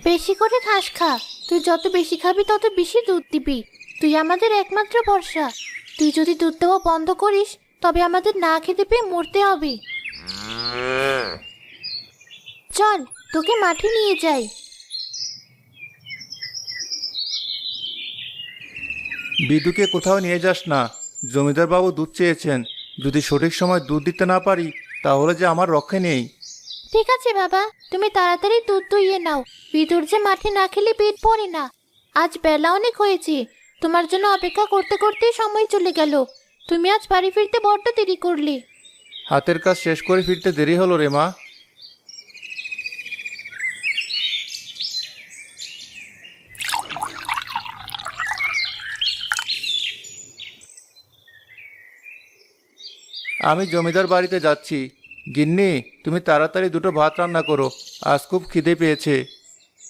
বেশি করে ঘাস খা। তুই যত বেশি খাবি তত বেশি দুধ দিবি। তুই আমাদের একমাত্র ভরসা। তুই যদি দুধ দেওয়া বন্ধ করিস তবে আমাদের না খেতে পেয়ে মরতে হবে। চল, তোকে মাঠে নিয়ে যাই। বিদুকে কোথাও নিয়ে যাস না। জমিদার বাবু দুধ চেয়েছেন। যদি সঠিক সময় দুধ দিতে না পারি তাহলে যে আমার রক্ষে নেই। ঠিক আছে বাবা, তুমি তাড়াতাড়ি দুধ দুইয়ে নাও। বিদুর যে মাঠে না খেলে পেট ভরে না। আজ বেলা অনেক হয়েছে। তোমার জন্য অপেক্ষা করতে করতেই সময় চলে গেল। তুমি আজ বাড়ি ফিরতে বড্ড দেরি করলে। হাতের কাজ শেষ করে ফিরতে দেরি হলো রে মা। আমি জমিদার বাড়িতে যাচ্ছি। গিন্নি, তুমি তাড়াতাড়ি দুটো ভাত রান্না করো। আজ খুব খিদে পেয়েছে।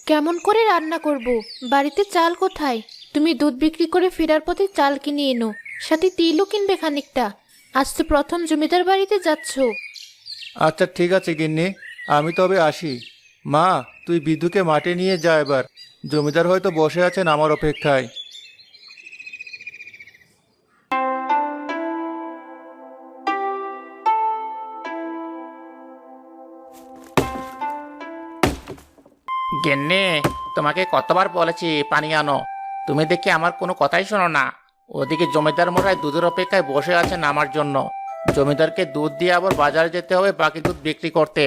কেমন করে রান্না করব? বাড়িতে চাল কোথায়? তুমি দুধ বিক্রি করে ফেরার পথে চাল কিনে এনো, সাথে তিলও কিনবে খানিকটা। আজ তো প্রথম জমিদার বাড়িতে যাচ্ছ। আচ্ছা ঠিক আছে গিন্নি, আমি তবে আসি। মা, তুই বিদুকে মাঠে নিয়ে যা এবার। জমিদার হয়তো বসে আছেন আমার অপেক্ষায়। গিন্নি, তোমাকে কতবার বলেছি পানি আনো। তুমি দেখি আমার কোনো কথাই শোনো না। ওদিকে জমিদার মশাই দুধের অপেক্ষায় বসে আছেন আমার জন্য। জমিদারকে দুধ দিয়ে আবার বাজারে যেতে হবে বাকি দুধ বিক্রি করতে।